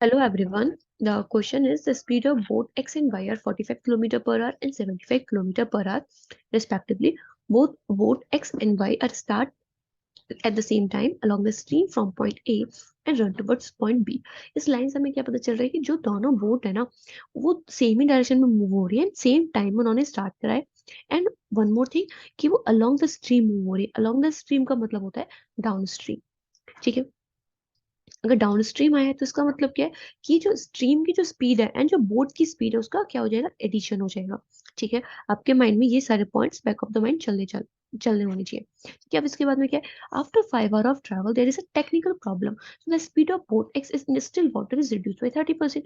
Hello everyone. The question is the speed of both x and y are 45 km per hour and 75 km per hour respectively. Both x and y are start at the same time along the stream from point A and run towards point B. इस line से हमें क्या पता चल रहा है कि जो दोनों बोट है ना वो सेम ही डायरेक्शन में मूव हो रही है, सेम टाइम उन्होंने स्टार्ट करा है. एंड वन मोर थिंग कि वो अलोंग द स्ट्रीम मूव हो रही है. अलोंग द स्ट्रीम का मतलब होता है डाउन स्ट्रीम. ठीक है. अगर डाउन स्ट्रीम आया है तो इसका मतलब क्या है कि जो स्ट्रीम की जो स्पीड है एंड जो बोट की स्पीड है उसका क्या हो जाएगा, एडिशन हो जाएगा. ठीक है. आपके माइंड में ये सारे points back of the mind चलने होने चाहिए. ठीक है. अब इसके बाद में क्या है, after 5 hour of travel there is a technical problem, so the speed of boat X is still water is reduce by 30%.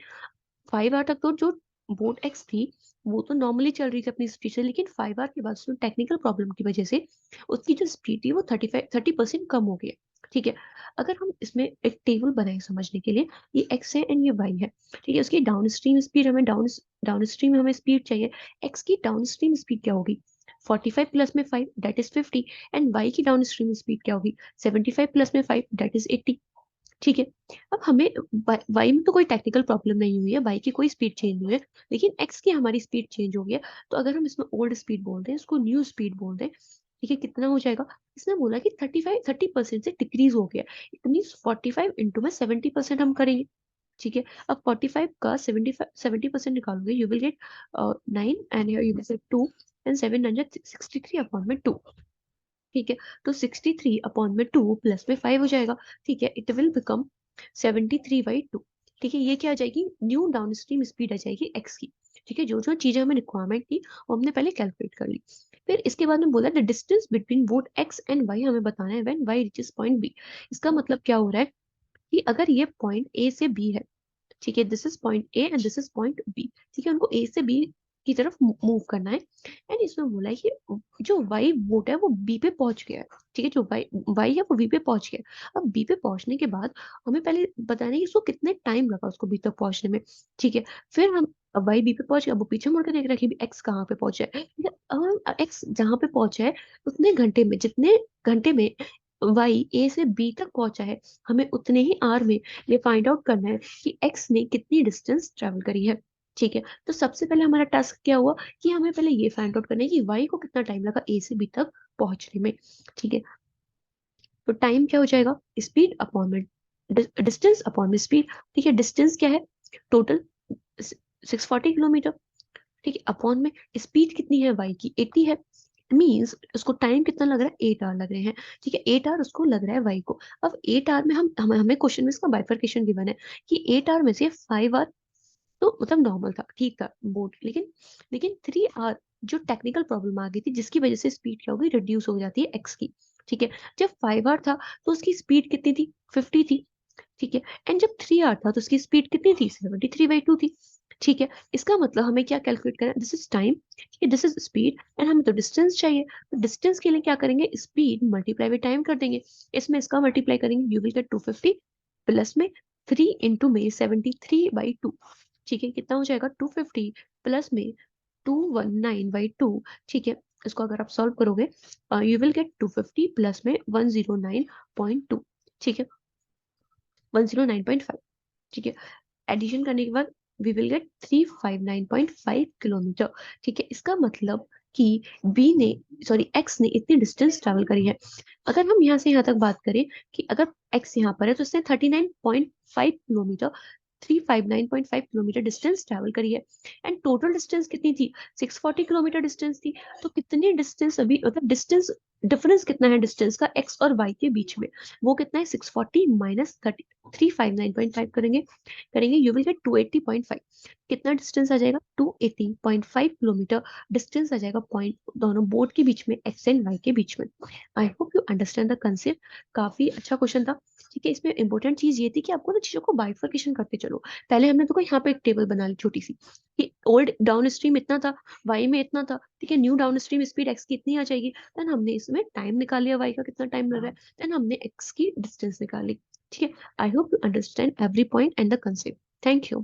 5 hour तक तो जो बोट एक्स थी वो तो नॉर्मली चल रही थी अपनी स्पीड से, लेकिन 5 आवर के बाद टेक्निकल प्रॉब्लम की वजह से उसकी जो स्पीड थी वो 30% कम हो गई है. ठीक है. अगर हम इसमें एक टेबल बनाए समझने के लिए, ये एक्स है एंड ये वाई है. ठीक है. उसकी डाउन स्ट्रीम स्पीड हमें डाउन स्ट्रीम में हमें स्पीड चाहिए. एक्स की डाउन स्ट्रीम स्पीड क्या होगी, 45 प्लस में 5 दैट इज 50. एंड वाई की डाउन स्ट्रीम स्पीड क्या होगी, 75 प्लस में 5 दैट इज 80. ठीक है. अब हमें वाई में तो कोई टेक्निकल प्रॉब्लम नहीं हुई है, वाई की कोई स्पीड चेंज नहीं हुई है, लेकिन एक्स की हमारी स्पीड चेंज हो गई है. तो अगर हम इसमें ओल्ड स्पीड बोल दें, इसको न्यू स्पीड बोल दें, ठीक है, कितना हो जाएगा. इसने बोला कि 30% से डिक्रीज हो गया. इट मीन 45 इंटू में 70% हम करेंगे. ठीक है. अब 45 का 70% निकालोगे, you will get 9 and you will get 2 and 763 upon में 2. ठीक है. तो 63 अपॉन में 2 प्लस में 5 हो जाएगा. ठीक है. It will become 73/2. ठीक है. ये क्या आ जाएगी, न्यू डाउनस्ट्रीम स्पीड आ जाएगी एक्स की. ठीक है. जो जो चीजें हमें रिक्वायरमेंट थी वो हमने पहले कैलकुलेट कर ली. फिर इसके बाद में बोला the distance between both X and Y हमें बताना है when Y reaches point B. इसका मतलब क्या हो रहा है कि अगर ये पॉइंट ए से बी है, ठीक है, this is point A and this is point B. ठीक है. उनको ए से बी की तरफ मूव करना है. एंड इसमें बोला है कि जो वाई बोट है वो बी पे पहुंच गया है. ठीक है. जो वाई वाई है वो बी पे पहुंच गया है. अब बी पे पहुंचने के बाद हमें पहले बताना है कि उसको कितने टाइम लगा उसको बी तक पहुंचने में. ठीक है. फिर हम अब वाई बी पे पहुंच गया, अब वो पीछे मुड़ के देख रहा है कि एक्स कहाँ पे पहुंचा है. ठीक है. अब एक्स जहाँ पे पहुंचा है उतने घंटे में, जितने घंटे में वाई ए से बी तक पहुंचा है, हमें उतने ही आर में ये फाइंड आउट करना है कि एक्स ने कितनी डिस्टेंस ट्रेवल करी है. ठीक है. तो सबसे पहले हमारा टास्क क्या हुआ कि हमें पहले ये फाइंड आउट करना है कि वाई को कितना टाइम लगा ए से बी तक पहुंचने में. ठीक है. तो टाइम क्या हो जाएगा, स्पीड अपॉन में डिस्टेंस अपॉन में स्पीड. ठीक है. डिस्टेंस क्या है, टोटल 640 किलोमीटर. ठीक है. अपॉन में स्पीड कितनी है वाई की, 80 है. मीन्स उसको टाइम कितना लग रहा है, 8 आवर लग रहे हैं. ठीक है. 8 आवर उसको लग रहा है वाई को. अब 8 आवर में हमें क्वेश्चन में इसका बाइफरकेशन गिवन है कि 8 आवर में से 5 आवर तो मतलब नॉर्मल था, ठीक था बोर्ड, लेकिन 3 आवर जो टेक्निकल प्रॉब्लम आ गई थी जिसकी वजह से स्पीड क्या होगी, रिड्यूस हो जाती है एक्स की. ठीक है. जब 5 आवर था तो उसकी स्पीड कितनी थी, 50 थी. ठीक है. एंड जब 3 आवर था तो उसकी स्पीड कितनी थी, 73/2 थी. ठीक है. इसका मतलब हमें क्या कैलकुलेट करना है, दिस इज टाइम, ठीक है, दिस इज स्पीड एंड हमें तो डिस्टेंस चाहिए. तो डिस्टेंस के लिए क्या करेंगे, स्पीड मल्टीप्लाई बाई टाइम कर देंगे. इसमें इसका मल्टीप्लाई करेंगे, यू विल गेट 250 प्लस में 3 इंटू में 73/2. ठीक है. कितना हो जाएगा, 250 प्लस में 219/2. ठीक है. इसको अगर आप सॉल्व करोगे, यू विल गेट 250 प्लस में 109.2. ठीक है. 109.5. ठीक है. एडिशन करने के बाद वी विल गेट 359.5 किलोमीटर. ठीक है. इसका मतलब कि बी ने सॉरी एक्स ने इतनी डिस्टेंस ट्रेवल करी है. अगर हम यहाँ से यहाँ तक बात करें कि अगर एक्स यहाँ पर है तो इसने 39.5 किलोमीटर, 359.5 किलोमीटर डिस्टेंस ट्रेवल करी है. एंड टोटल डिस्टेंस कितनी थी, 640 किलोमीटर डिस्टेंस थी. तो कितनी डिस्टेंस अभी मतलब डिस्टेंस डिफरेंस कितना है डिस्टेंस का एक्स और वाई के बीच में, वो कितना है, 640 माइनस 359.5 करेंगे, यू विल गेट 280.5. कितना डिस्टेंस आ जाएगा, 280.5 किलोमीटर डिस्टेंस आ जाएगा पॉइंट दोनों बोर्ड के बीच में, एक्स एंड वाई के बीच में. I hope you understand the concept. काफी अच्छा क्वेश्चन था. ठीक है. इसमें इंपॉर्टेंट चीज ये थी कि आपको ना चीजों को बाइफर्केशन करते चलो. पहले हमने तो यहाँ पे एक टेबल बना ली छोटी सी कि ओल्ड डाउन स्ट्रीम इतना था, वाई में इतना था. ठीक है. New down stream speed x की इतनी आ जाएगी. देन हमने इसमें टाइम निकाल लिया, वाई का कितना टाइम लग रहा है, देन हमने एक्स की डिस्टेंस निकाली. ठीक है. I hope you understand every point and the concept. Thank you.